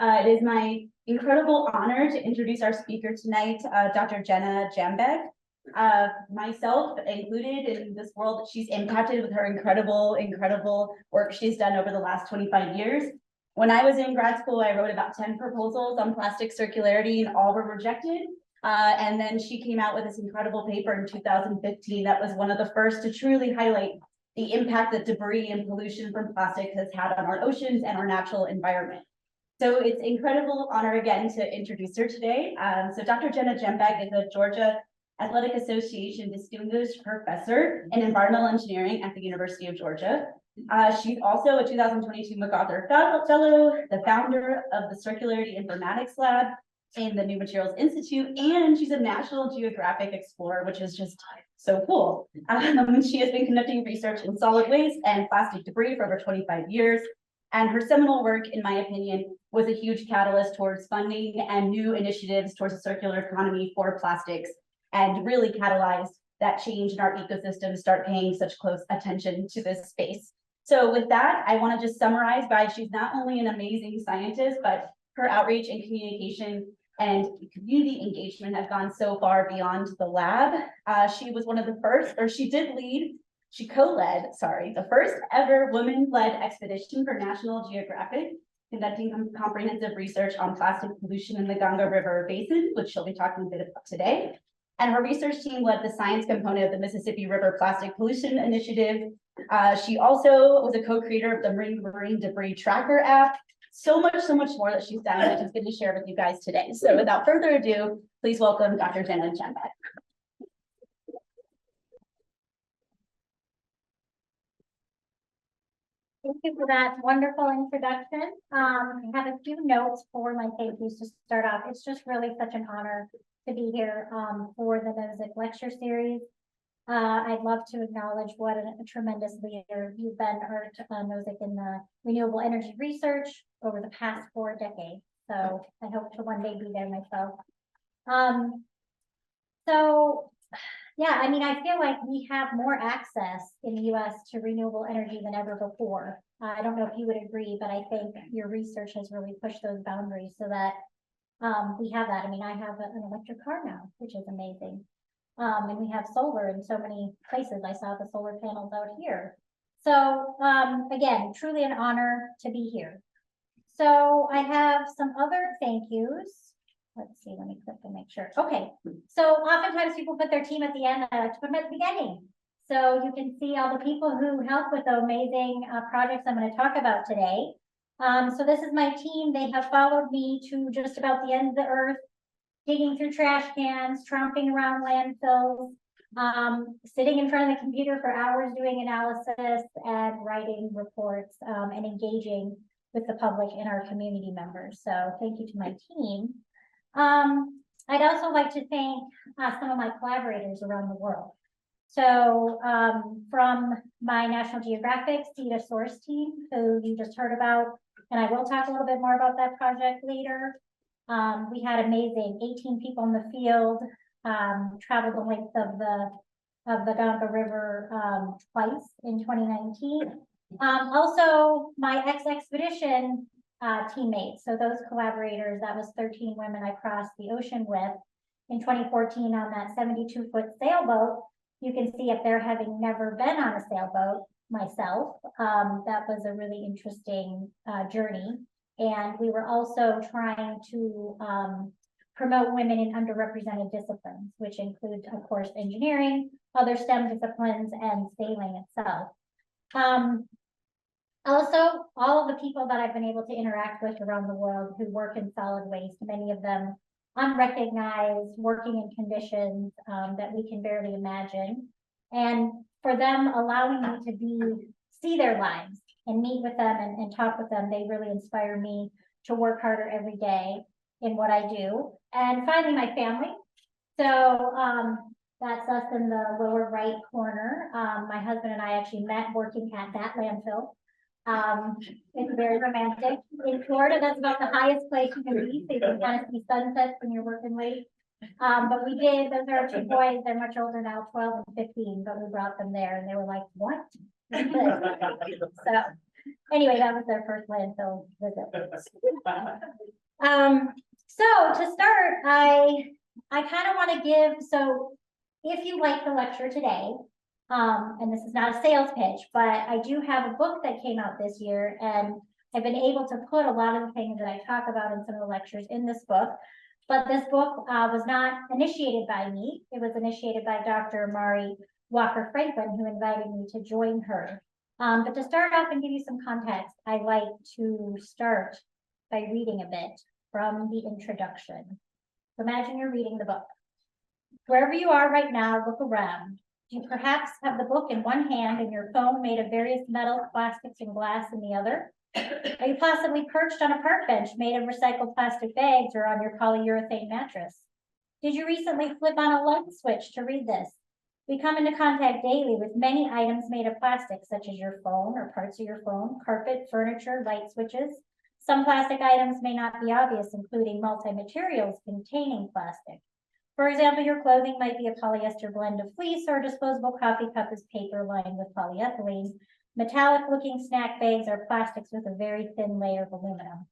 It is my incredible honor to introduce our speaker tonight, Dr. Jenna Jambeck. Myself included in this world that she's impacted with her incredible work she's done over the last 25 years. When I was in grad school, I wrote about 10 proposals on plastic circularity and all were rejected. And then she came out with this incredible paper in 2015 that was one of the first to truly highlight the impact that debris and pollution from plastic has had on our oceans and our natural environment. So it's incredible honor again to introduce her today. So Dr. Jenna Jambeck is a Georgia Athletic Association Distinguished Professor in Environmental Engineering at the University of Georgia. She's also a 2022 MacArthur Fellow, the founder of the Circularity Informatics Lab in the New Materials Institute, and she's a National Geographic Explorer, which is just so cool. She has been conducting research in solid waste and plastic debris for over 25 years. And her seminal work, in my opinion, was a huge catalyst towards funding and new initiatives towards a circular economy for plastics, and really catalyzed that change in our ecosystem, start paying such close attention to this space. So with that, I want to just summarize by she's not only an amazing scientist, but her outreach and communication and community engagement have gone so far beyond the lab. She was one of the first, or she co-led, the first ever women-led expedition for National Geographic, conducting comprehensive research on plastic pollution in the Ganga River Basin, which she'll be talking a bit about today. And her research team led the science component of the Mississippi River Plastic Pollution Initiative. She also was a co-creator of the Marine Debris Tracker app. So much more that she's done that she's going to share with you guys today. So without further ado, please welcome Dr. Jenna Jambeck. Thank you for that wonderful introduction. I have a few notes for my thank yous to start off. It's just really such an honor to be here for the Nozik Lecture Series. I'd love to acknowledge what a tremendous leader you've been, Arthur Nozik, in the renewable energy research over the past 4 decades. So I hope to one day be there myself. Yeah, I mean, I feel like we have more access in the US to renewable energy than ever before. I don't know if you would agree, but I think your research has really pushed those boundaries so that we have that. I mean, I have an electric car now, which is amazing. And we have solar in so many places. I saw the solar panels out here. So again, truly an honor to be here. So I have some other thank yous. Let's see, let me click to make sure. Okay, so oftentimes people put their team at the end, to put them at the beginning. So you can see all the people who help with the amazing projects I'm going to talk about today. So this is my team. They have followed me to just about the end of the earth, digging through trash cans, tromping around landfills, sitting in front of the computer for hours doing analysis and writing reports and engaging with the public and our community members. So thank you to my team. I'd also like to thank some of my collaborators around the world. So from my National Geographic Data Source team, who you just heard about, and I will talk a little bit more about that project later. We had amazing 18 people in the field, traveled the length of the Ganga River twice in 2019. Also, my ex-expedition teammates, so those collaborators, that was 13 women I crossed the ocean with in 2014 on that 72-foot sailboat. You can see up there, having never been on a sailboat myself. That was a really interesting journey. And we were also trying to promote women in underrepresented disciplines, which include, of course, engineering, other STEM disciplines, and sailing itself. Also, all of the people that I've been able to interact with around the world who work in solid waste, many of them unrecognized, working in conditions that we can barely imagine. And for them, allowing me to see their lives and meet with them and talk with them, they really inspire me to work harder every day in what I do. And finally, my family. So that's us in the lower right corner. My husband and I actually met working at that landfill. It's very romantic. In Florida, that's about the highest place you can be, so you can kind of see sunsets when you're working late. But we did, those are our 2 boys, they're much older now, 12 and 15, but we brought them there and they were like, what? So Anyway, that was their first landfill visit. So to start, I kind of want to give, so if you like the lecture today, and this is not a sales pitch, but I do have a book that came out this year, and I've been able to put a lot of the things that I talk about in some of the lectures in this book. But this book was not initiated by me. It was initiated by Dr. Mari Walker Franklin, who invited me to join her. But to start off and give you some context, I like to start by reading a bit from the introduction. So imagine you're reading the book. Wherever you are right now, look around. Do you perhaps have the book in one hand and your phone made of various metals, plastics, and glass in the other? Are you possibly perched on a park bench made of recycled plastic bags or on your polyurethane mattress? Did you recently flip on a light switch to read this? We come into contact daily with many items made of plastic, such as your phone or parts of your phone, carpet, furniture, light switches. Some plastic items may not be obvious, including multi-materials containing plastic. For example, your clothing might be a polyester blend of fleece, or a disposable coffee cup is paper lined with polyethylene. Metallic-looking snack bags are plastics with a very thin layer of aluminum.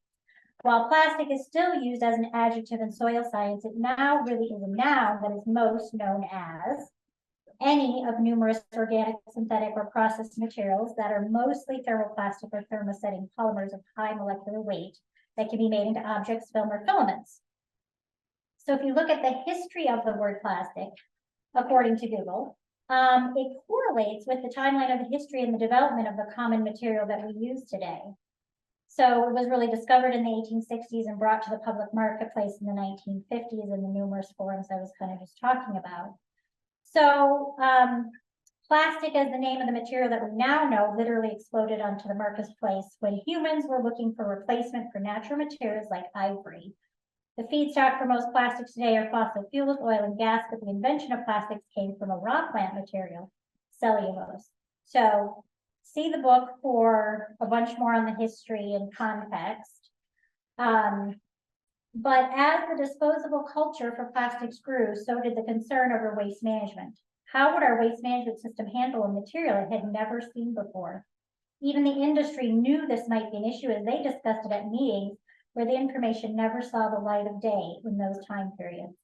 While plastic is still used as an adjective in soil science, it now really is a noun that is most known as any of numerous organic, synthetic, or processed materials that are mostly thermoplastic or thermosetting polymers of high molecular weight that can be made into objects, film, or filaments. So if you look at the history of the word plastic, according to Google, it correlates with the timeline of the history and the development of the common material that we use today. So it was really discovered in the 1860s and brought to the public marketplace in the 1950s in the numerous forms I was kind of just talking about. So plastic, as the name of the material that we now know, literally exploded onto the marketplace when humans were looking for replacement for natural materials like ivory. The feedstock for most plastics today are fossil fuels, oil and gas, but the invention of plastics came from a raw plant material, cellulose. So see the book for a bunch more on the history and context. But as the disposable culture for plastics grew, so did the concern over waste management. How would our waste management system handle a material it had never seen before? Even the industry knew this might be an issue as they discussed it at meetings where the information never saw the light of day in those time periods.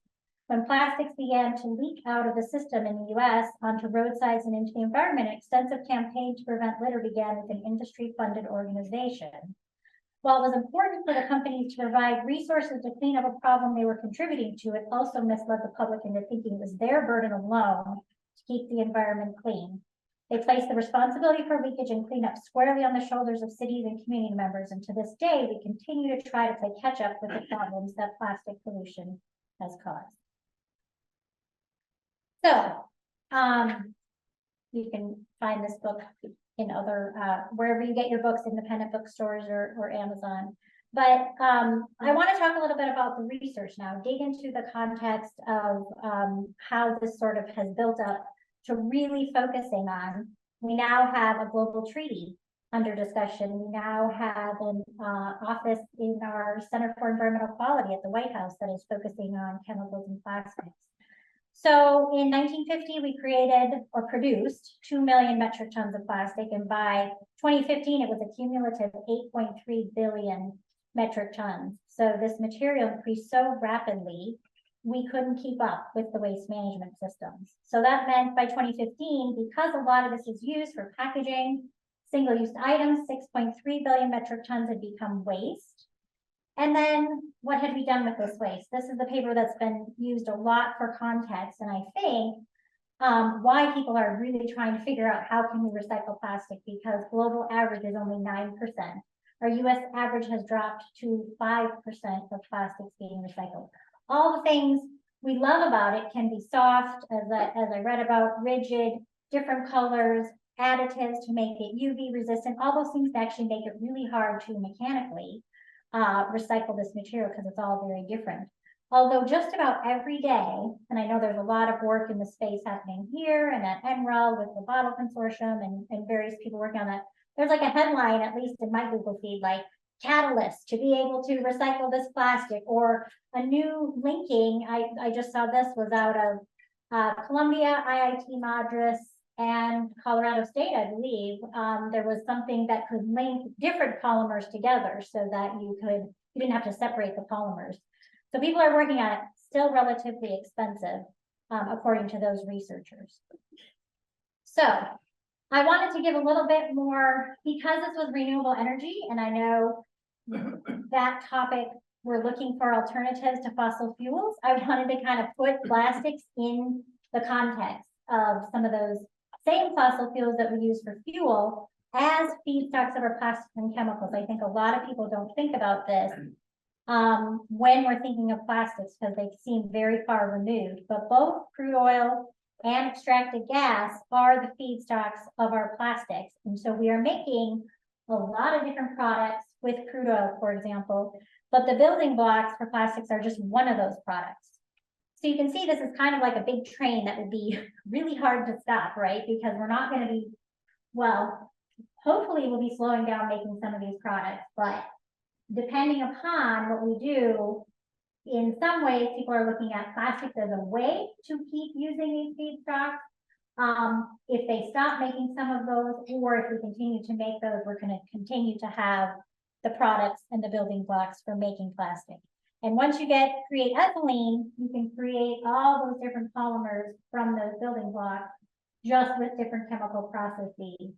When plastics began to leak out of the system in the US onto roadsides and into the environment, an extensive campaign to prevent litter began with an industry-funded organization. While it was important for the companies to provide resources to clean up a problem they were contributing to, it also misled the public into thinking it was their burden alone to keep the environment clean. They placed the responsibility for leakage and cleanup squarely on the shoulders of cities and community members, and to this day, we continue to try to play catch up with the problems that plastic pollution has caused. So, you can find this book in other, wherever you get your books, independent bookstores or Amazon. But I want to talk a little bit about the research now, dig into the context of how this sort of has built up to really focusing on. We now have a global treaty under discussion. We now have an office in our Center for Environmental Quality at the White House that is focusing on chemicals and plastics. So in 1950, we created or produced 2 million metric tons of plastic, and by 2015, it was a cumulative 8.3 billion metric tons. So this material increased so rapidly, we couldn't keep up with the waste management systems. So that meant by 2015, because a lot of this is used for packaging, single-use items, 6.3 billion metric tons had become waste. And then what had we done with this waste? This is the paper that's been used a lot for context, and I think why people are really trying to figure out how can we recycle plastic, because global average is only 9%. Our US average has dropped to 5% of plastics being recycled. All the things we love about it can be soft, as I read about, rigid, different colors, additives to make it UV resistant. All those things actually make it really hard to mechanically recycle this material because it's all very different. Although just about every day, and I know there's a lot of work in the space happening here and at NREL with the Bottle Consortium and various people working on that, there's like a headline, at least in my Google feed, like catalyst to be able to recycle this plastic, or a new linking. I just saw this was out of Columbia, IIT Madras, and Colorado State, I believe, there was something that could link different polymers together so that you didn't have to separate the polymers. So people are working on it, still relatively expensive, according to those researchers. So I wanted to give a little bit more, because this was renewable energy, and I know that topic, we're looking for alternatives to fossil fuels. I wanted to kind of put plastics in the context of some of those same fossil fuels that we use for fuel as feedstocks of our plastics and chemicals. I think a lot of people don't think about this when we're thinking of plastics because they seem very far removed, but both crude oil and extracted gas are the feedstocks of our plastics. And so we are making a lot of different products with crude oil, for example, but the building blocks for plastics are just one of those products. So you can see this is kind of like a big train that would be really hard to stop, right? Because we're not going to be, well, hopefully we'll be slowing down making some of these products, but depending upon what we do, in some ways, people are looking at plastics as a way to keep using these feedstocks. If they stop making some of those, or if we continue to make those, we're going to continue to have the products and the building blocks for making plastic. And once you create ethylene, you can create all those different polymers from those building blocks just with different chemical processes.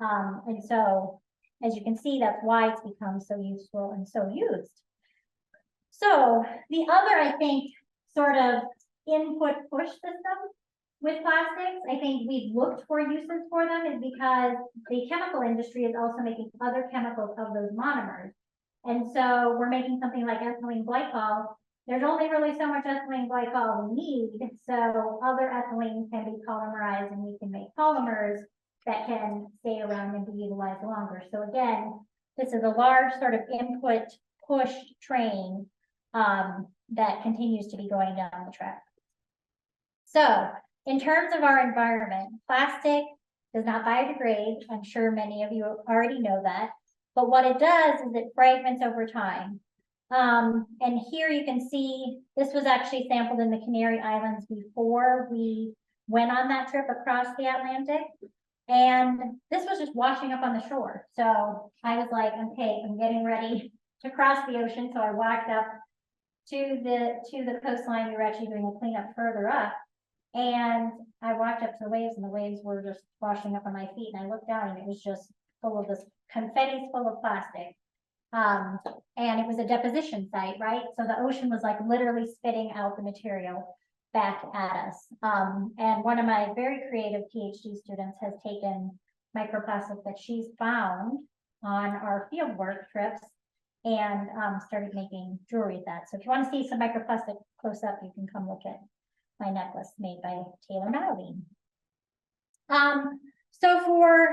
And so, as you can see, that's why it's become so useful and so used. So the other, I think, sort of input push system with plastics, I think we've looked for uses for them is because the chemical industry is also making other chemicals of those monomers. And so we're making something like ethylene glycol. There's only really so much ethylene glycol we need. So other ethylene can be polymerized and we can make polymers that can stay around and be utilized longer. So again, this is a large sort of input push train that continues to be going down the track. So in terms of our environment, plastic does not biodegrade. I'm sure many of you already know that. But what it does is it fragments over time. And here you can see, this was actually sampled in the Canary Islands before we went on that trip across the Atlantic. And this was just washing up on the shore. So I was like, okay, I'm getting ready to cross the ocean. So I walked up to the coastline. We were actually doing a cleanup further up. And I walked up to the waves and the waves were just washing up on my feet. And I looked down and it was just full of this confetti full of plastic. And it was a deposition site, right? So the ocean was like literally spitting out the material back at us. And one of my very creative PhD students has taken microplastic that she's found on our fieldwork trips and started making jewelry with that. So if you want to see some microplastic close up, you can come look at my necklace made by Taylor Madeline. So for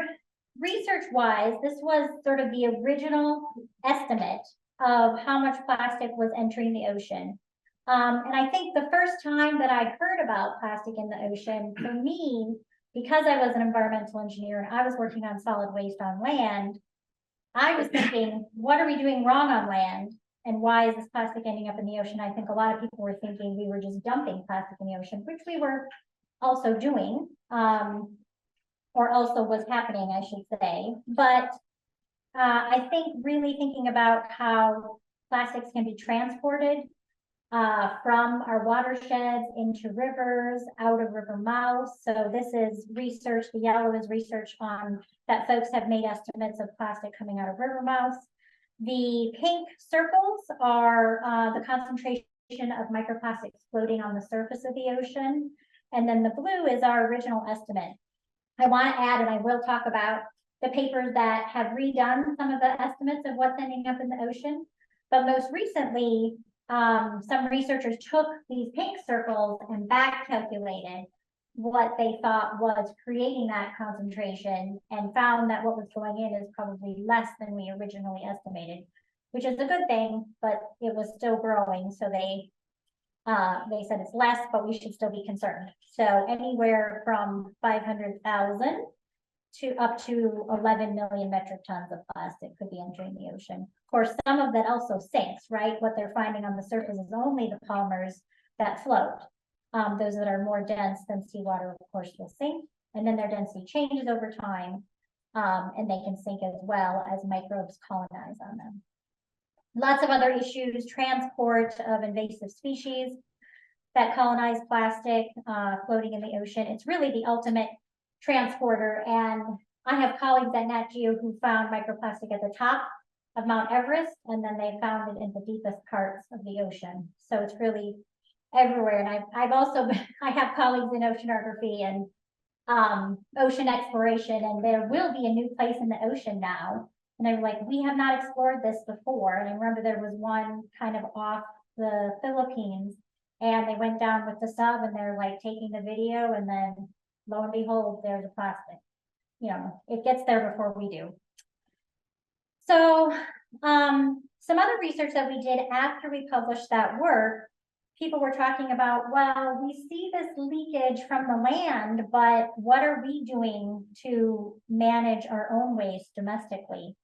research-wise, this was sort of the original estimate of how much plastic was entering the ocean. And I think the first time that I heard about plastic in the ocean, for me, because I was an environmental engineer and I was working on solid waste on land, I was thinking, what are we doing wrong on land? And why is this plastic ending up in the ocean? I think a lot of people were thinking we were just dumping plastic in the ocean, which we were also doing, or also was happening, I should say. But I think really thinking about how plastics can be transported from our watersheds into rivers, out of river mouths. So this is research, the yellow is research on that folks have made estimates of plastic coming out of river mouths. The pink circles are the concentration of microplastics floating on the surface of the ocean. And then the blue is our original estimate. I want to add, and I will talk about the papers that have redone some of the estimates of what's ending up in the ocean. But most recently, some researchers took these pink circles and back calculated what they thought was creating that concentration and found that what was going in is probably less than we originally estimated, which is a good thing, but it was still growing. So they said it's less, but we should still be concerned. So anywhere from 500,000 to up to 11 million metric tons of plastic could be entering the ocean. Of course, some of that also sinks, right? What they're finding on the surface is only the polymers that float. Those that are more dense than seawater, of course, will sink. and then their density changes over time, and they can sink as well as microbes colonize on them. Lots of other issues, transport of invasive species that colonize plastic, floating in the ocean. It's really the ultimate transporter. And I have colleagues at Nat Geo who found microplastic at the top of Mount Everest, and then they found it in the deepest parts of the ocean. So it's really everywhere. And I've also, I have colleagues in oceanography and ocean exploration, and there will be a new place in the ocean now. And they were like, we have not explored this before. And I remember there was one kind of off the Philippines, and they went down with the sub and they're like taking the video, and then lo and behold, there's a plastic. You know, it gets there before we do. So some other research that we did after we published that work, people were talking about, well, we see this leakage from the land, but what are we doing to manage our own waste domestically?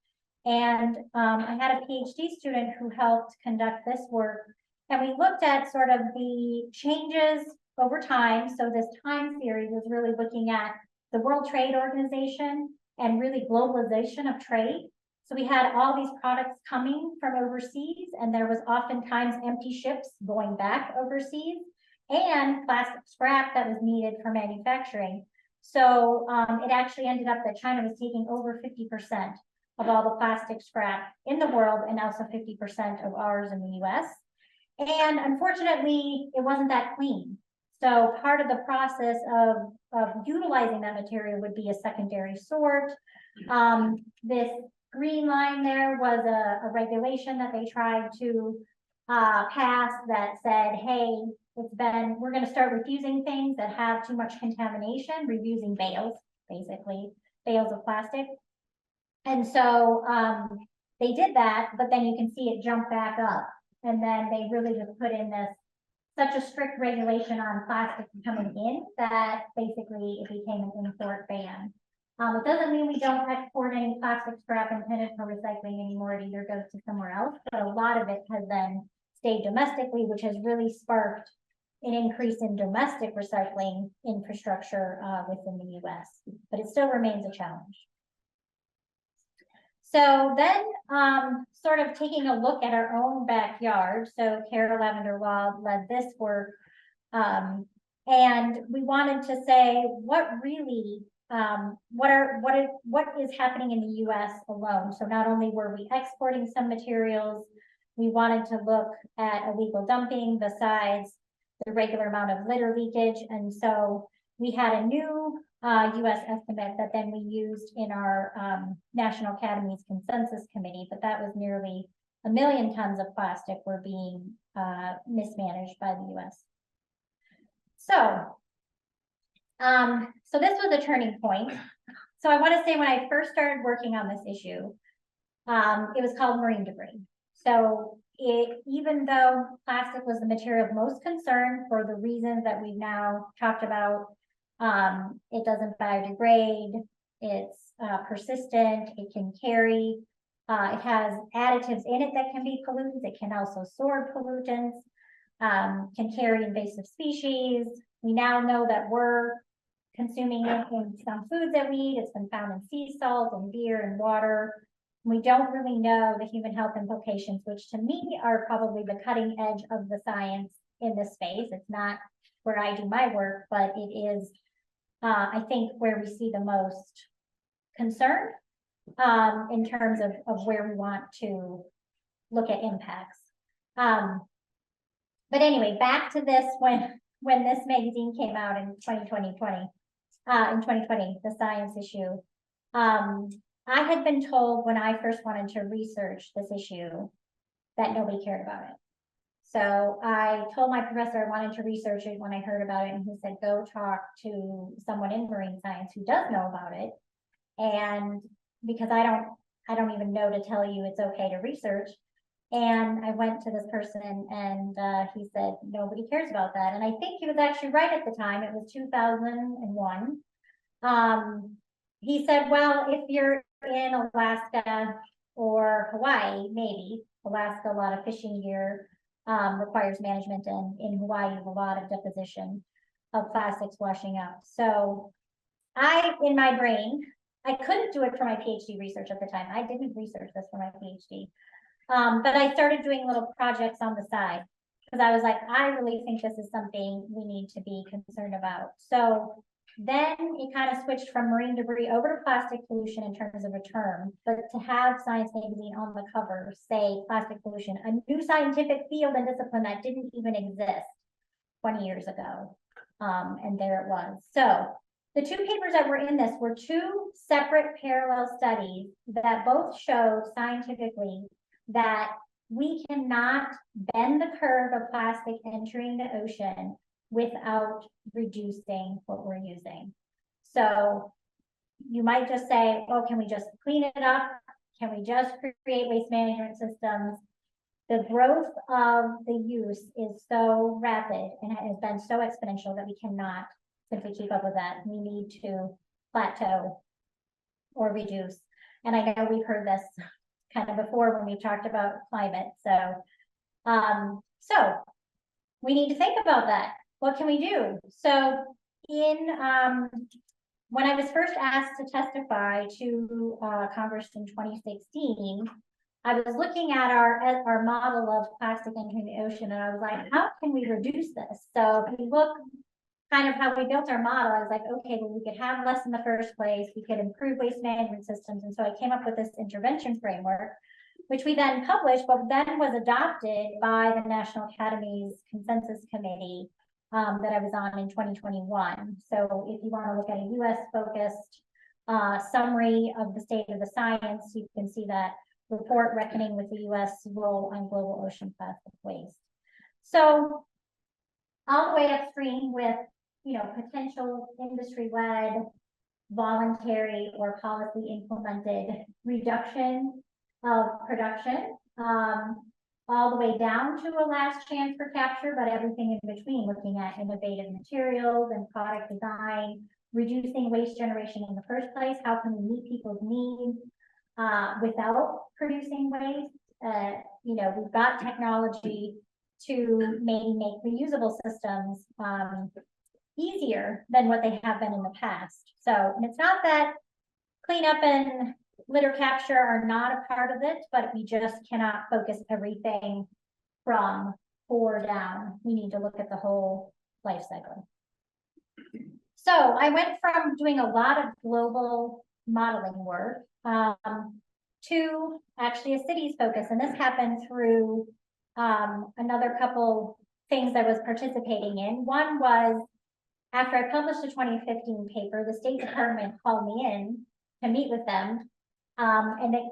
And I had a PhD student who helped conduct this work, and we looked at sort of the changes over time. So this time series was really looking at the World Trade Organization and really globalization of trade. So we had all these products coming from overseas, and there was oftentimes empty ships going back overseas, and plastic scrap that was needed for manufacturing. So it actually ended up that China was taking over 50% of all the plastic scrap in the world, and also 50% of ours in the US. And unfortunately, it wasn't that clean. So part of the process of utilizing that material would be a secondary sort. This green line there was a regulation that they tried to pass that said, hey, we're going to start refusing things that have too much contamination, refusing bales, basically, bales of plastic. And so they did that, but then you can see it jump back up. And then they really just put in such a strict regulation on plastic coming in that basically it became an import ban. It doesn't mean we don't export any plastic scrap intended for recycling anymore. It either goes to somewhere else, but a lot of it has then stayed domestically, which has really sparked an increase in domestic recycling infrastructure within the US, but it still remains a challenge. So then sort of taking a look at our own backyard. So Kara Lavender Wild led this work. And we wanted to say what really, what is happening in the US alone. So not only were we exporting some materials, we wanted to look at illegal dumping besides the regular amount of litter leakage. And so we had a new US estimate that then we used in our National Academy's consensus committee, but that was nearly 1 million tons of plastic were being mismanaged by the US. So, so this was a turning point. So I want to say when I first started working on this issue, it was called marine debris. So even though plastic was the material of most concern for the reasons that we've now talked about, it doesn't biodegrade, it's persistent, it can carry, it has additives in it that can be pollutants, it can also store pollutants, can carry invasive species. We now know that we're consuming it in some foods that we eat. It's been found in sea salt and beer and water. We don't really know the human health implications, which to me are probably the cutting edge of the science in this space. It's not where I do my work, but it is, I think, where we see the most concern in terms of where we want to look at impacts. But anyway, back to this, when this magazine came out in 2020, the science issue, I had been told when I first wanted to research this issue that nobody cared about it. So I told my professor I wanted to research it when I heard about it, and he said, go talk to someone in marine science who does know about it. And because I don't even know to tell you it's okay to research. And I went to this person, and he said, nobody cares about that. And I think he was actually right at the time. It was 2001. He said, well, if you're in Alaska or Hawaii, maybe. Alaska, a lot of fishing gear requires management, and in Hawaii, a lot of deposition of plastics washing up. So in my brain, I couldn't do it for my PhD research at the time. I didn't research this for my PhD. But I started doing little projects on the side because I was like, I really think this is something we need to be concerned about. So then it kind of switched from marine debris over to plastic pollution in terms of a term, but to have Science Magazine on the cover say plastic pollution, a new scientific field and discipline that didn't even exist 20 years ago. And there it was. So the two papers that were in this were two separate parallel studies that both showed scientifically that we cannot bend the curve of plastic entering the ocean without reducing what we're using. So you might just say, oh, can we just clean it up? Can we just create waste management systems? The growth of the use is so rapid and has been so exponential that we cannot simply keep up with that. We need to plateau or reduce. And I know we've heard this kind of before when we talked about climate. So we need to think about that. What can we do? So in when I was first asked to testify to Congress in 2016, I was looking at our model of plastic entering the ocean, and I was like, how can we reduce this? So if we look kind of how we built our model, I was like, okay, well, we could have less in the first place, we could improve waste management systems. And so I came up with this intervention framework, which we then published, but then was adopted by the National Academy's Consensus Committee that I was on in 2021. So if you want to look at a US focused summary of the state of the science, you can see that report reckoning with the US role on global ocean plastic waste. So all the way upstream with, potential industry-led, voluntary or policy implemented reduction of production, all the way down to a last chance for capture, but everything in between, looking at innovative materials and product design, reducing waste generation in the first place. How can we meet people's needs without producing waste? We've got technology to maybe make reusable systems easier than what they have been in the past. So, and it's not that cleanup and litter capture are not a part of it, but we just cannot focus everything from four down. We need to look at the whole life cycle. So I went from doing a lot of global modeling work to actually a cities focus. And this happened through another couple things I was participating in. One was after I published the 2015 paper, the State Department called me in to meet with them. And it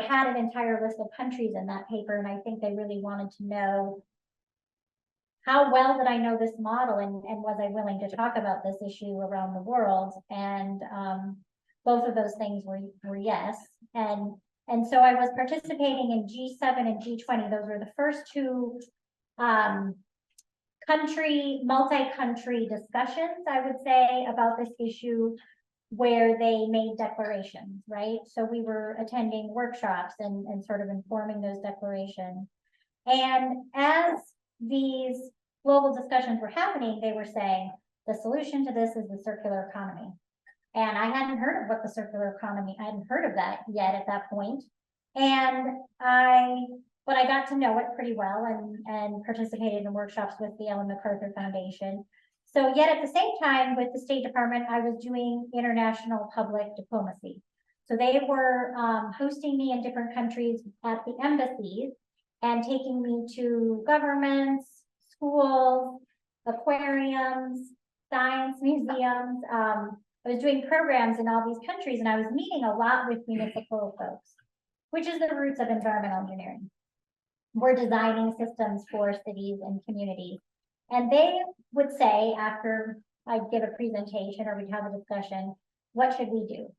had an entire list of countries in that paper. And I think they really wanted to know how well did I know this model and was I willing to talk about this issue around the world? And both of those things were yes. And so I was participating in G7 and G20. Those were the first two multi-country discussions, I would say, about this issue where they made declarations, right? So we were attending workshops and sort of informing those declarations. And as these global discussions were happening, they were saying the solution to this is the circular economy. And I hadn't heard of what the circular economy, I hadn't heard of that yet at that point. But I got to know it pretty well and participated in workshops with the Ellen MacArthur Foundation. So yet at the same time with the State Department, I was doing international public diplomacy. So they were hosting me in different countries at the embassies and taking me to governments, schools, aquariums, science museums. I was doing programs in all these countries, and I was meeting a lot with municipal folks, which is the roots of environmental engineering. We're designing systems for cities and communities. And they would say, after I'd give a presentation or we'd have a discussion, what should we do?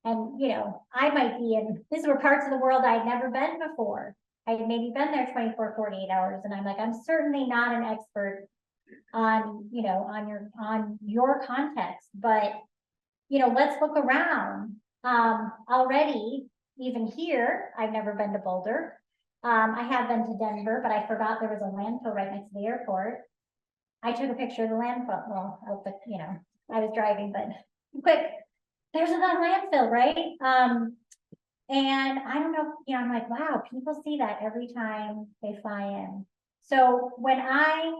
And, I might be these were parts of the world I'd never been before. I had maybe been there 24, 48 hours. And I'm like, I'm certainly not an expert on, on your context, but, let's look around. Already, even here, I've never been to Boulder. I have been to Denver, but I forgot there was a landfill right next to the airport. I took a picture of the landfill. Well, I was driving, but quick, there's another landfill, right? And I don't know, I'm like, wow, people see that every time they fly in. So when I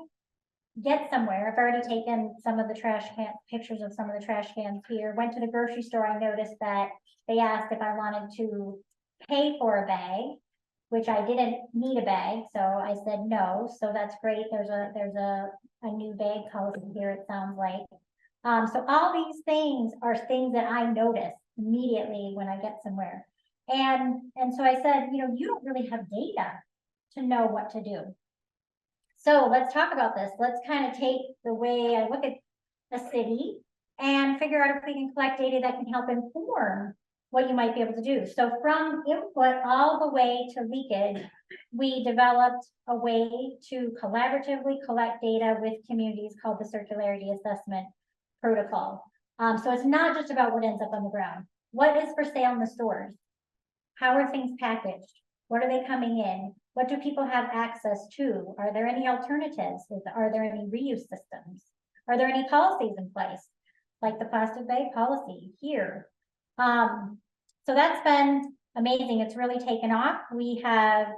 get somewhere, I've already taken some of the trash can pictures of some of the trash cans here, went to the grocery store, I noticed that they asked if I wanted to pay for a bag, which I didn't need a bag, so I said no. So that's great. There's a new bag policy here, it sounds like. So all these things are things that I notice immediately when I get somewhere. And so I said, you don't really have data to know what to do. So let's talk about this. Let's kind of take the way I look at a city and figure out if we can collect data that can help inform what you might be able to do. So from input all the way to leakage, we developed a way to collaboratively collect data with communities called the Circularity Assessment Protocol. So it's not just about what ends up on the ground. What is for sale in the stores? How are things packaged? What are they coming in? What do people have access to? Are there any alternatives? Are there any reuse systems? Are there any policies in place? Like the plastic bag policy here. So that's been amazing. It's really taken off. We have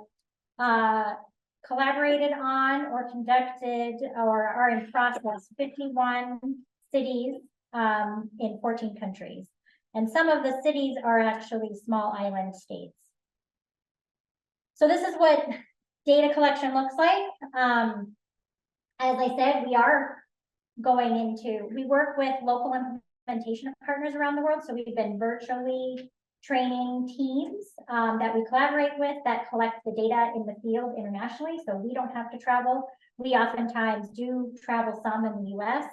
collaborated on or conducted or are in process 51 cities in 14 countries. And some of the cities are actually small island states. So this is what data collection looks like. As I said, we work with local implementation partners around the world. So we've been virtually training teams that we collaborate with that collect the data in the field internationally. So we don't have to travel. We oftentimes do travel some in the US,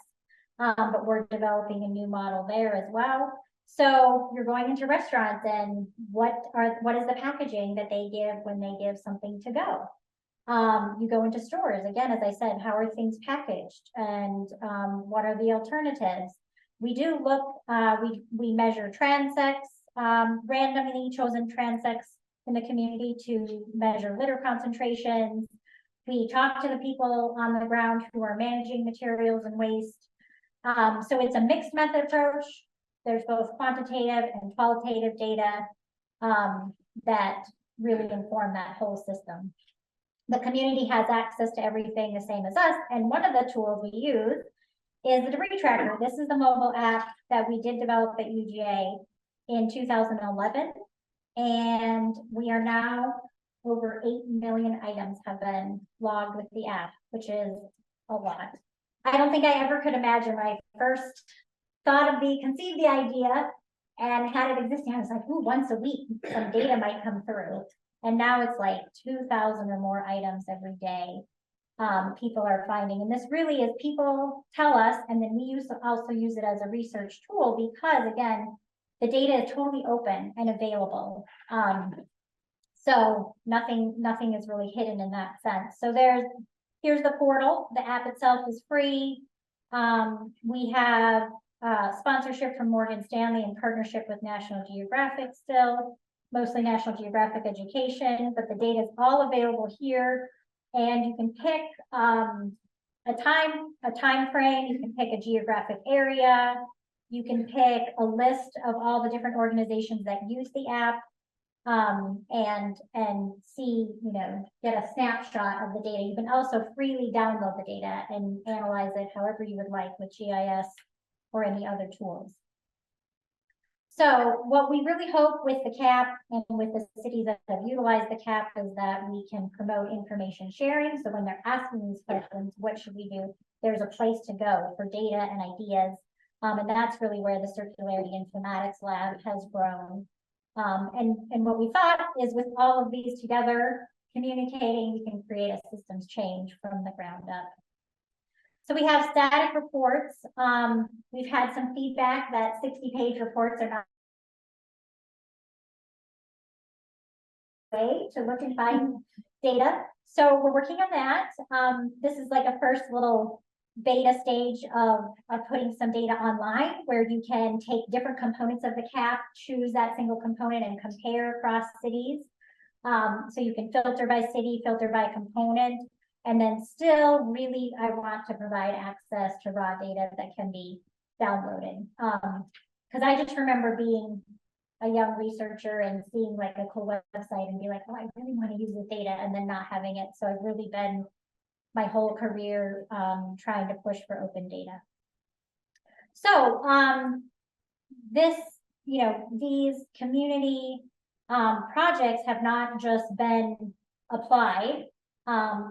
but we're developing a new model there as well. So you're going into restaurants and what is the packaging that they give when they give something to go? You go into stores, again, as I said, how are things packaged and what are the alternatives? We do look, we measure transects, randomly chosen transects in the community to measure litter concentrations. We talk to the people on the ground who are managing materials and waste. So it's a mixed method approach. There's both quantitative and qualitative data that really inform that whole system. The community has access to everything the same as us, and one of the tools we use is the debris tracker. This is the mobile app that we did develop at UGA in 2011, and we are now over 8 million items have been logged with the app, which is a lot. I don't think I ever could imagine when I first conceived the idea and had it existing. I was like, ooh, once a week, some data might come through. And now it's like 2,000 or more items every day people are finding. And this really is people tell us, and then we also use it as a research tool because, again, the data is totally open and available. So nothing is really hidden in that sense. So here's the portal. The app itself is free. We have sponsorship from Morgan Stanley in partnership with National Geographic still, mostly National Geographic education, but the data is all available here. And you can pick a time frame, you can pick a geographic area, you can pick a list of all the different organizations that use the app, and see, get a snapshot of the data. You can also freely download the data and analyze it however you would like with GIS or any other tools. So what we really hope with the CAP and with the cities that have utilized the CAP is that we can promote information sharing. So when they're asking these questions, what should we do? There's a place to go for data and ideas. And that's really where the Circularity Informatics Lab has grown. And what we thought is with all of these together, communicating, we can create a systems change from the ground up. So we have static reports. We've had some feedback that 60-page reports are not way to look and find data. So we're working on that. This is like a first little beta stage of putting some data online where you can take different components of the CAP, choose that single component and compare across cities. So you can filter by city, filter by component. And then still really, I want to provide access to raw data that can be downloaded. because I just remember being a young researcher and seeing like a cool website and be like, oh, I really want to use this data, and then not having it. So I've really been my whole career trying to push for open data. So this, you know, these community projects have not just been applied,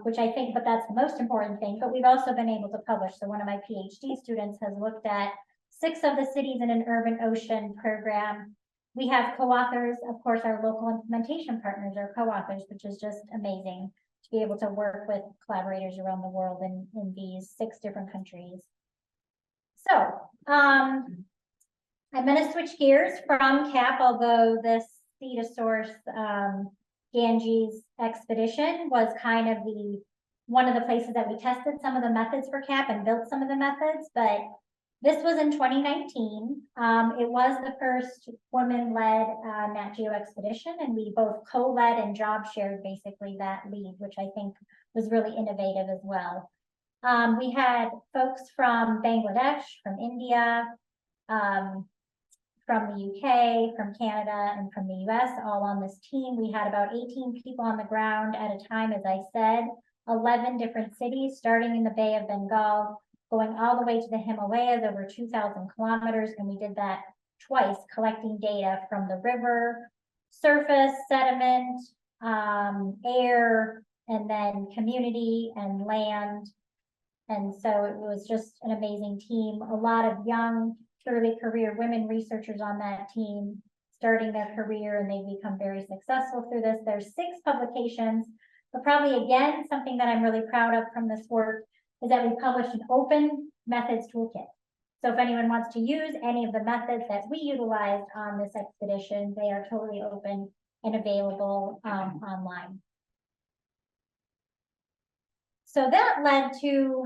which I think, but that's the most important thing, but we've also been able to publish. So one of my PhD students has looked at 6 of the cities in an urban ocean program. We have co-authors, of course, our local implementation partners are co-authors, which is just amazing to be able to work with collaborators around the world in these 6 different countries. So I'm going to switch gears from CAP, although this sea to source Ganges expedition was kind of one of the places that we tested some of the methods for CAP and built some of the methods, but this was in 2019. It was the first women-led Nat Geo expedition, and we both co-led and job shared basically that lead, which I think was really innovative as well. We had folks from Bangladesh, from India, from the UK, from Canada, and from the US, all on this team. We had about 18 people on the ground at a time, as I said, 11 different cities, starting in the Bay of Bengal, going all the way to the Himalayas, over 2,000 kilometers, and we did that twice, collecting data from the river, surface, sediment, air, and then community and land. And so it was just an amazing team. A lot of young, early career women researchers on that team, starting their career, and they've become very successful through this. There's 6 publications, but probably again, something that I'm really proud of from this work is that we published an open methods toolkit. So if anyone wants to use any of the methods that we utilized on this expedition, they are totally open and available online. So that led to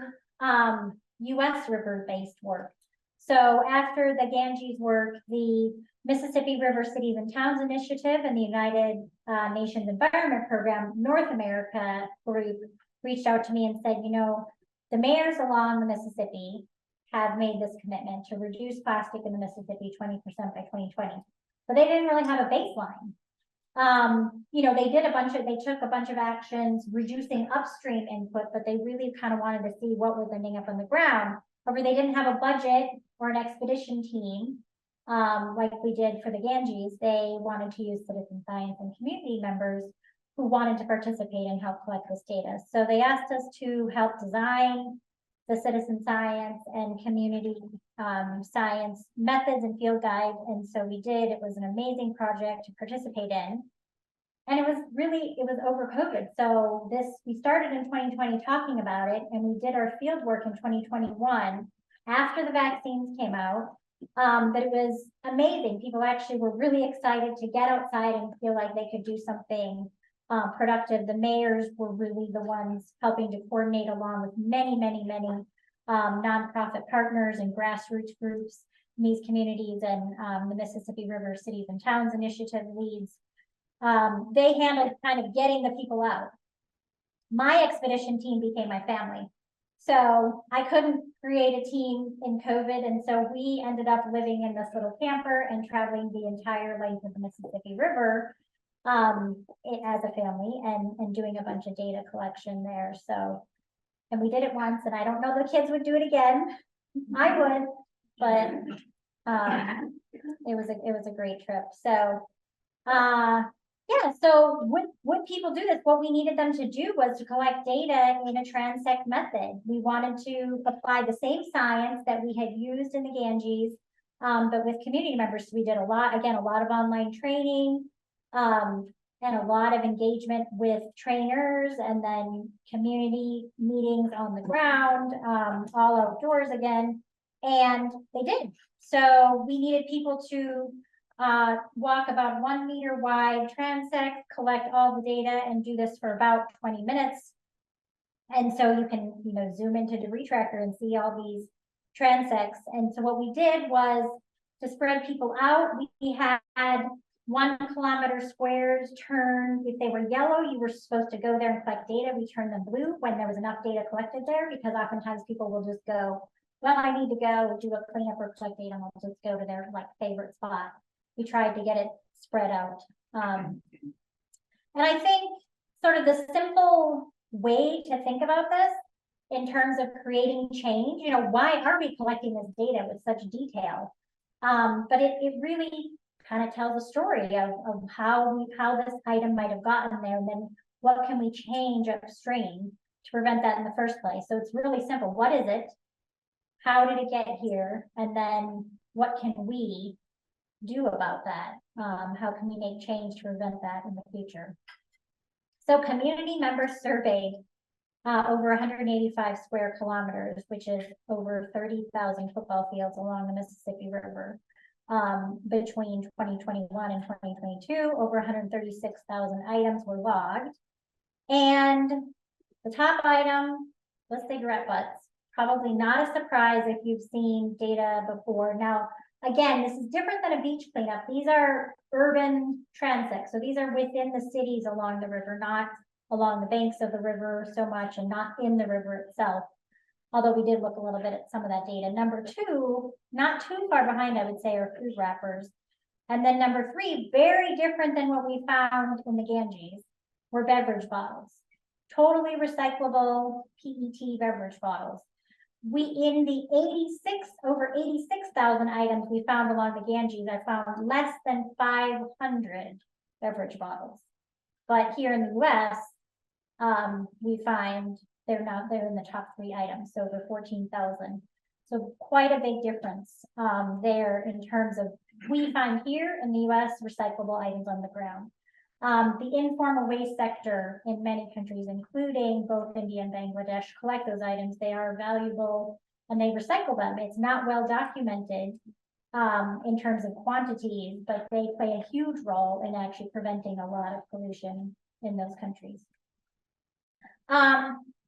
US river-based work. So after the Ganges work, the Mississippi River Cities and Towns Initiative and the United Nations Environment Program North America group reached out to me and said, you know, the mayors along the Mississippi have made this commitment to reduce plastic in the Mississippi 20% by 2020, but they didn't really have a baseline. You know, they took a bunch of actions reducing upstream input, but they really kind of wanted to see what was ending up on the ground. However, they didn't have a budget or an expedition team like we did for the Ganges. They wanted to use citizen science and community members who wanted to participate and help collect this data. So they asked us to help design the citizen science and community science methods and field guides. And so we did. It was an amazing project to participate in. And it was over COVID. So we started in 2020 talking about it, and we did our field work in 2021 after the vaccines came out. But it was amazing. People actually were really excited to get outside and feel like they could do something productive. The mayors were really the ones helping to coordinate along with many nonprofit partners and grassroots groups in these communities, and the Mississippi River Cities and Towns Initiative leads. They handled kind of getting the people out. My expedition team became my family. So I couldn't create a team in COVID. And so we ended up living in this little camper and traveling the entire length of the Mississippi River as a family and doing a bunch of data collection there. So, and we did it once, and I don't know the kids would do it again. I would, but it was a great trip. So yeah, so would people do this? What we needed them to do was to collect data in a transect method. We wanted to apply the same science that we had used in the Ganges, but with community members. So we did a lot of online training, and a lot of engagement with trainers, and then community meetings on the ground, all outdoors again, and they did. So we needed people to walk about 1 meter wide transect, collect all the data, and do this for about 20 minutes. And so you can, zoom into the retractor and see all these transects. And so what we did was to spread people out. We had 1 kilometer squares turned. If they were yellow, you were supposed to go there and collect data. We turned them blue when there was enough data collected there, because oftentimes people will just go well, I need to go do a cleanup or collect data, and I'll just go to their like favorite spot. We tried to get it spread out. And I think sort of the simple way to think about this in terms of creating change, why are we collecting this data with such detail? But it really kind of tells a story of how this item might have gotten there, and then what can we change upstream to prevent that in the first place. So it's really simple. What is it? How did it get here? And then what can we do about that? How can we make change to prevent that in the future? So community members surveyed over 185 square kilometers, which is over 30,000 football fields along the Mississippi River. Between 2021 and 2022, over 136,000 items were logged. And the top item was cigarette butts. Probably not a surprise if you've seen data before. Now, again, this is different than a beach cleanup. These are urban transects. So these are within the cities along the river, not along the banks of the river so much, and not in the river itself. Although we did look a little bit at some of that data. Number two, not too far behind, I would say, are food wrappers. And then number three, very different than what we found in the Ganges, were beverage bottles. Totally recyclable PET beverage bottles. In the over 86,000 items we found along the Ganges, I found less than 500 beverage bottles. But here in the US, we find they're in the top 3 items, so over 14,000. So quite a big difference there in terms of, we find here in the US recyclable items on the ground. The informal waste sector in many countries, including both India and Bangladesh, collect those items. They are valuable and they recycle them. It's not well documented in terms of quantities, but they play a huge role in actually preventing a lot of pollution in those countries.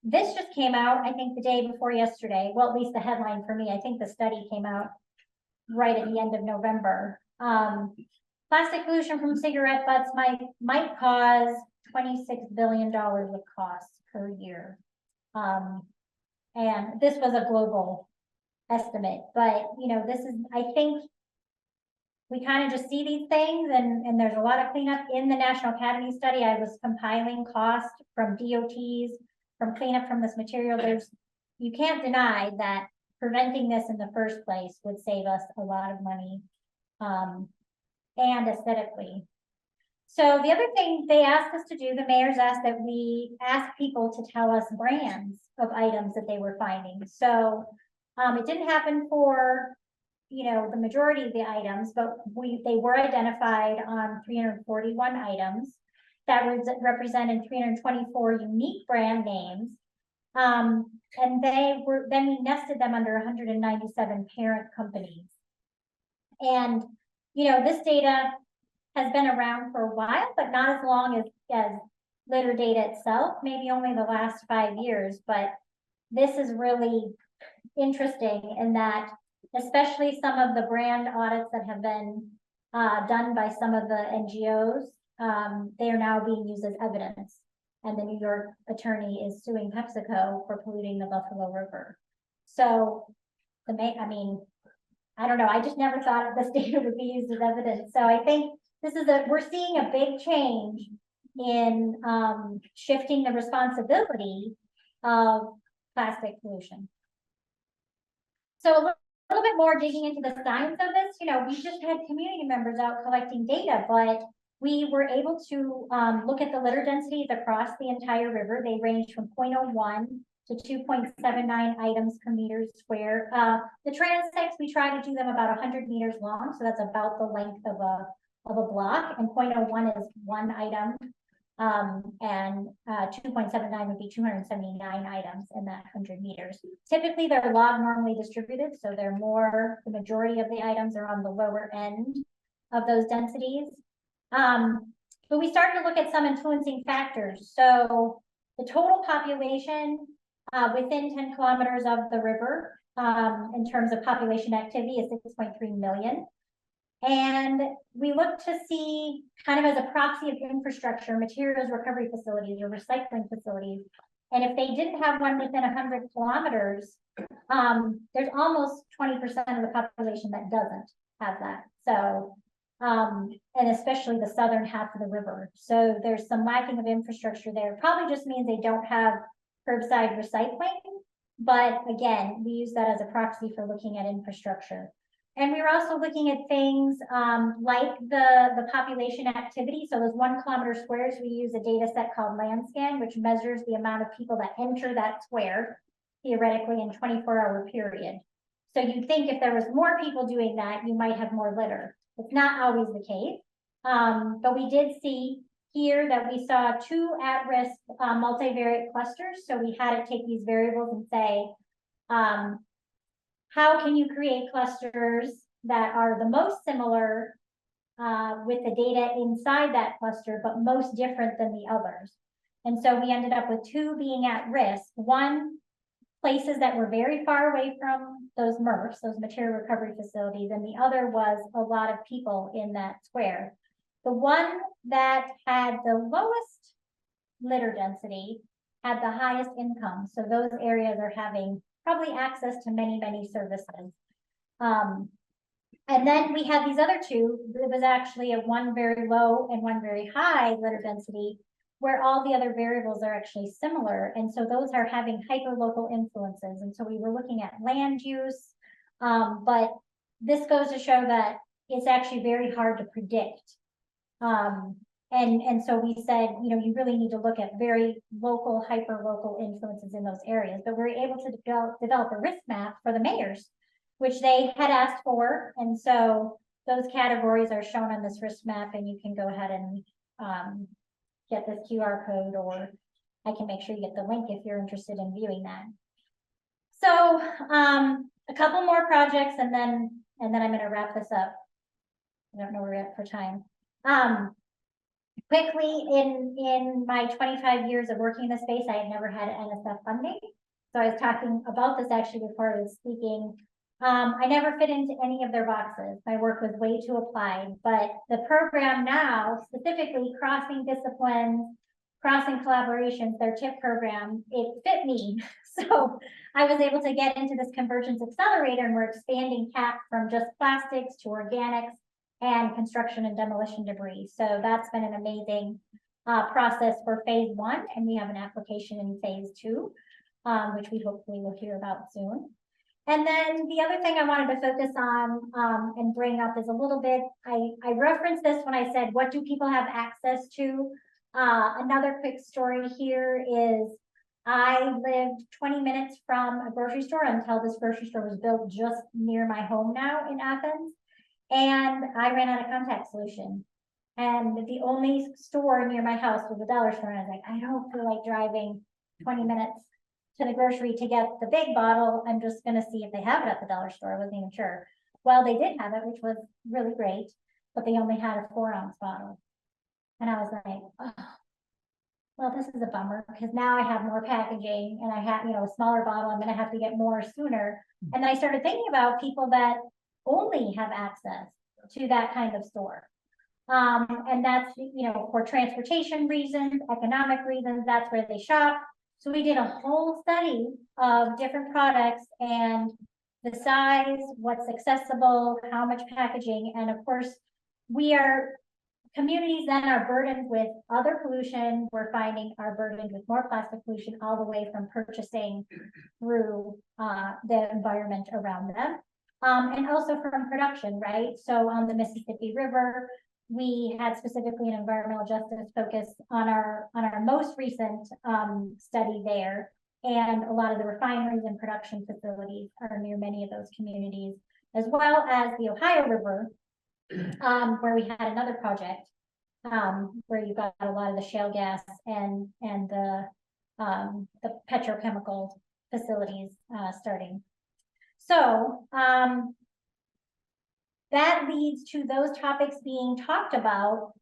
This just came out, I think, the day before yesterday. Well, at least the headline for me. I think the study came out right at the end of November. Plastic pollution from cigarette butts might cause $26 billion of costs per year. And this was a global estimate, but this is, I think we kind of just see these things, and there's a lot of cleanup in the National Academy study. I was compiling cost from DOTs, from cleanup from this material. You can't deny that preventing this in the first place would save us a lot of money, and aesthetically. So the other thing they asked us to do, the mayors asked that we ask people to tell us brands of items that they were finding. So it didn't happen for the majority of the items, but they were identified on 341 items that represented 324 unique brand names. And then we nested them under 197 parent companies. And this data has been around for a while, but not as long as litter data itself, maybe only the last 5 years. But this is really interesting in that, especially some of the brand audits that have been done by some of the NGOs, they are now being used as evidence. And the New York attorney is suing PepsiCo for polluting the Buffalo River. So I don't know. I just never thought this data would be used as evidence. So I think we're seeing a big change in shifting the responsibility of plastic pollution. So a little bit more digging into the science of this. We just had community members out collecting data, but we were able to look at the litter densities across the entire river. They range from 0.01 to 2.79 items per meter square. The transects, we try to do them about 100 meters long, so that's about the length of a block, and 0.01 is 1 item, and 2.79 would be 279 items in that 100 meters. Typically, they're log normally distributed, so the majority of the items are on the lower end of those densities. But we started to look at some influencing factors. So the total population within 10 kilometers of the river, in terms of population activity, is 6.3 million. And we looked to see, kind of as a proxy of infrastructure, materials recovery facilities or recycling facilities. And if they didn't have one within 100 kilometers, there's almost 20% of the population that doesn't have that. So, and especially the southern half of the river. So there's some lacking of infrastructure there. Probably just means they don't have curbside recycling. But again, we use that as a proxy for looking at infrastructure. And we were also looking at things like the population activity. So those 1 kilometer squares, we use a data set called LandScan, which measures the amount of people that enter that square, theoretically in 24-hour period. So you'd think if there was more people doing that, you might have more litter. It's not always the case. But we did see here that we saw 2 at-risk multivariate clusters. So we had to take these variables and say, how can you create clusters that are the most similar with the data inside that cluster, but most different than the others? And so we ended up with 2 being at risk. 1, places that were very far away from those MRFs, those material recovery facilities, and the other was a lot of people in that square. The one that had the lowest litter density had the highest income. So those areas are having probably access to many, many services. And then we had these other 2. It was actually a 1 very low and 1 very high litter density, where all the other variables are actually similar. And so those are having hyperlocal influences. And so we were looking at land use, but this goes to show that it's actually very hard to predict. And so we said, you know, you really need to look at very local, hyperlocal influences in those areas. But we were able to develop a risk map for the mayors, which they had asked for. And so those categories are shown on this risk map, and you can go ahead and get this QR code, or I can make sure you get the link if you're interested in viewing that. So a couple more projects, and then I'm going to wrap this up. I don't know where we're at for time. Quickly, in my 25 years of working in this space, I had never had NSF funding. So I was talking about this actually before I was speaking. I never fit into any of their boxes. My work was way too applied, but the program now, specifically crossing disciplines, crossing collaborations, their TIP program, it fit me. So I was able to get into this convergence accelerator, and we're expanding CAP from just plastics to organics and construction and demolition debris. So that's been an amazing process for phase 1, and we have an application in phase 2, which we hopefully will hear about soon. And then the other thing I wanted to focus on and bring up is a little bit, I referenced this when I said, what do people have access to? Another quick story here is I lived 20 minutes from a grocery store until this grocery store was built just near my home now in Athens. And I ran out of contact solution. And the only store near my house was a dollar store. And I was like, I don't feel like driving 20 minutes to the grocery to get the big bottle. I'm just going to see if they have it at the dollar store. I wasn't even sure. Well, they did have it, which was really great, but they only had a 4-ounce bottle. And I was like, oh, well, this is a bummer, because now I have more packaging, and I have, you know, a smaller bottle. I'm going to have to get more sooner. And then I started thinking about people that only have access to that kind of store. And that's, you know, for transportation reasons, economic reasons, that's where they shop. So we did a whole study of different products and the size, what's accessible, how much packaging. And of course, communities then are burdened with other pollution. We're finding are burdened with more plastic pollution all the way from purchasing through the environment around them. And also from production, right? So on the Mississippi River, we had specifically an environmental justice focus on our most recent study there. And a lot of the refineries and production facilities are near many of those communities, as well as the Ohio River, where we had another project where you got a lot of the shale gas and the petrochemical facilities starting. So that leads to those topics being talked about,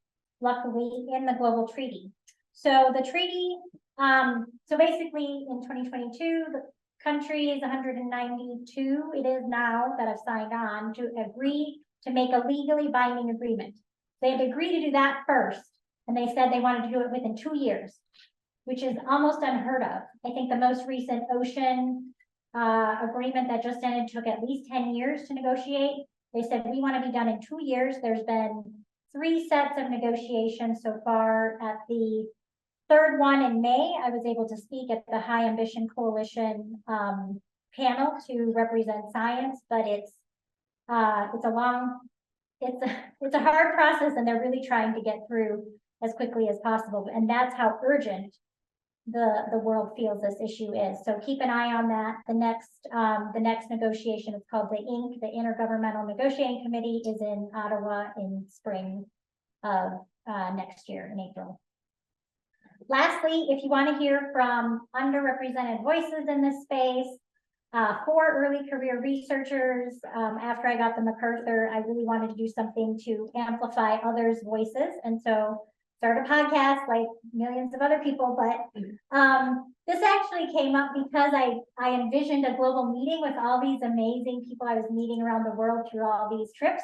luckily, in the global treaty. So the treaty, so basically in 2022, the countries, 192, it is now that have signed on to agree to make a legally binding agreement. They had to agree to do that first, and they said they wanted to do it within 2 years, which is almost unheard of. I think the most recent ocean agreement that just ended took at least 10 years to negotiate. They said, we want to be done in 2 years. There's been 3 sets of negotiations so far. At the third one in May, I was able to speak at the High Ambition Coalition panel to represent science, but it's a hard process, and they're really trying to get through as quickly as possible. And that's how urgent the world feels this issue is. So keep an eye on that. The next negotiation is called the INC, the Intergovernmental Negotiating Committee, is in Ottawa in spring of next year in April. Lastly, if you want to hear from underrepresented voices in this space, 4 early career researchers, after I got the MacArthur, I really wanted to do something to amplify others' voices. And so start a podcast like millions of other people, but this actually came up because I envisioned a global meeting with all these amazing people I was meeting around the world through all these trips.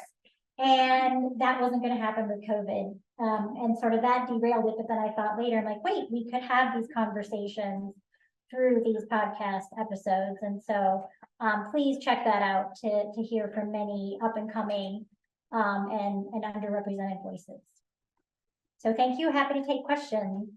And that wasn't going to happen with COVID. And sort of that derailed it. But then I thought later, I'm like, wait, we could have these conversations through these podcast episodes. And so please check that out to hear from many up and coming and underrepresented voices. So thank you. Happy to take questions.